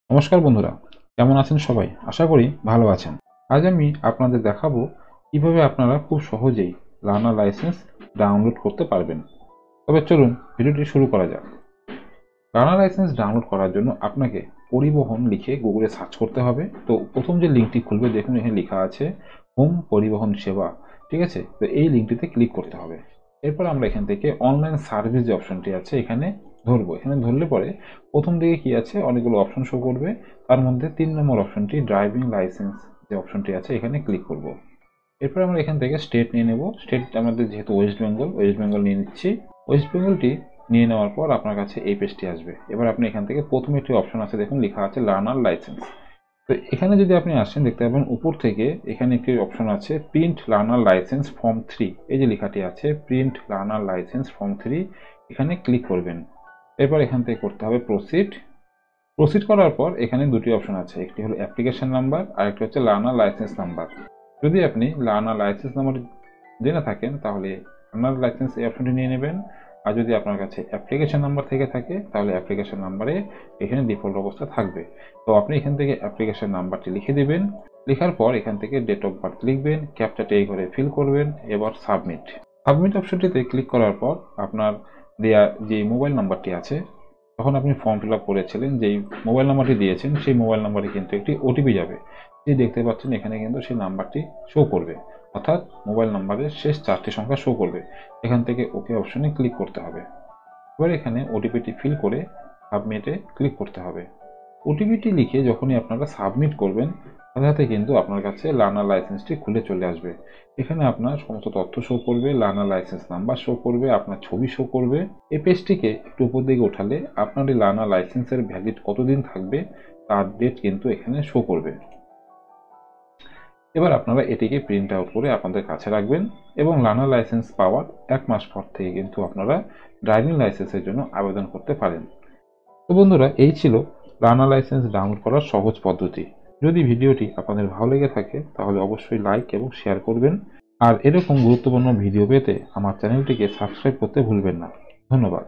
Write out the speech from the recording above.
নমস্কার বন্ধুরা, কেমন আছেন সবাই? আশা করি ভালো আছেন। আজ আমি আপনাদের দেখাবো কিভাবে আপনারা খুব সহজেই লার্নার লাইসেন্স ডাউনলোড করতে পারবেন। তবে চলুন ভিডিওটি শুরু করা যাক। লার্নার লাইসেন্স ডাউনলোড করার জন্য আপনাকে পরিবহন লিখে গুগলে সার্চ করতে হবে। তো প্রথম যে লিঙ্কটি খুলবে দেখুন এখানে লেখা আছে হোম পরিবহন সেবা। ঠিক আছে, তো এই লিঙ্কটিতে ক্লিক করতে হবে। এরপর আমরা এখান থেকে অনলাইন সার্ভিস যে অপশনটি আছে এখানে ধরবো। এখানে ধরলে পরে প্রথম দিকে কি আছে, অনেকগুলো অপশন শো করবে। তার মধ্যে ৩ নম্বর অপশনটি ড্রাইভিং লাইসেন্স যে অপশনটি আছে এখানে ক্লিক করব। এরপর আমরা এখান থেকে স্টেট নিয়ে নেব। স্টেট আমাদের যেহেতু ওয়েস্ট বেঙ্গল নিয়ে নিচ্ছি। ওয়েস্ট বেঙ্গলটি নিয়ে নেওয়ার পর আপনার কাছে এই পেজটি আসবে। এবার আপনি এখান থেকে প্রথমে একটি অপশন আছে, দেখুন লেখা আছে লার্নার লাইসেন্স। তো এখানে যদি আপনি আসেন দেখতে পাবেন উপর থেকে এখানে একটি অপশন আছে প্রিন্ট লার্নার লাইসেন্স ফর্ম 3। এই যে লেখাটি আছে প্রিন্ট লার্নার লাইসেন্স ফর্ম 3, এখানে ক্লিক করবেন। এরপর এখান থেকে করতে হবে প্রসিড। প্রসিড করার পর এখানে দুটি অপশন আছে, একটি হলো অ্যাপ্লিকেশন নাম্বার আর একটি হচ্ছে লার্নার লাইসেন্স নাম্বার। যদি আপনি লার্নার লাইসেন্স নাম্বার জেনে থাকেন তাহলে লার্নার লাইসেন্স এই অপশনটি নিয়ে নেবেন। আর যদি আপনার কাছে অ্যাপ্লিকেশন নাম্বার থেকে থাকে তাহলে অ্যাপ্লিকেশন নাম্বারে এখানে ডিফল্ট অবস্থা থাকবে। তো আপনি এখান থেকে অ্যাপ্লিকেশন নাম্বারটি লিখে দেবেন। লেখার পর এখান থেকে ডেট অফ বার্থ লিখবেন, ক্যাপচাটি এই ঘরে ফিল করবেন। এবার সাবমিট। সাবমিট অপশনটিতে ক্লিক করার পর আপনার দেয়া যে মোবাইল নাম্বারটি আছে, যখন আপনি ফর্ম ফিল আপ করেছিলেন যেই মোবাইল নাম্বারটি দিয়েছেন সেই মোবাইল নাম্বারে কিন্তু একটি ওটিপি যাবে। যে দেখতে পাচ্ছেন এখানে কিন্তু সেই নাম্বারটি শো করবে, অর্থাৎ মোবাইল নাম্বারের শেষ 4টি সংখ্যা শো করবে। এখান থেকে ওকে অপশনে ক্লিক করতে হবে। এবার এখানে ওটিপিটি ফিল করে সাবমিটে ক্লিক করতে হবে। ওটিপিটি লিখে যখনই আপনারা সাবমিট করবেন সাথে সাথে কিন্তু আপনার কাছে লার্নার লাইসেন্সটি খুলে চলে আসবে। এখানে আপনার সমস্ত তথ্য শো করবে, লার্নার লাইসেন্স নাম্বার শো করবে, আপনার ছবি শো করবে। এই পেজটিকে একটু উপর দিকে ওঠালে আপনার এই লার্নার লাইসেন্সের ভ্যালিড কতদিন থাকবে তার ডেট কিন্তু এখানে শো করবে। এবার আপনারা এটিকে প্রিন্ট আউট করে আপনাদের কাছে রাখবেন এবং লার্নার লাইসেন্স পাওয়ার 1 মাস পর থেকে কিন্তু আপনারা ড্রাইভিং লাইসেন্সের জন্য আবেদন করতে পারেন। তো বন্ধুরা, এই ছিল লার্নার লাইসেন্স ডাউনলোড করার সহজ পদ্ধতি। যদি ভিডিওটি আপনাদের ভালো লেগে থাকে তাহলে অবশ্যই লাইক এবং শেয়ার করবেন। আর এরকম গুরুত্বপূর্ণ ভিডিও পেতে আমার চ্যানেলটিকে সাবস্ক্রাইব করতে ভুলবেন না। ধন্যবাদ।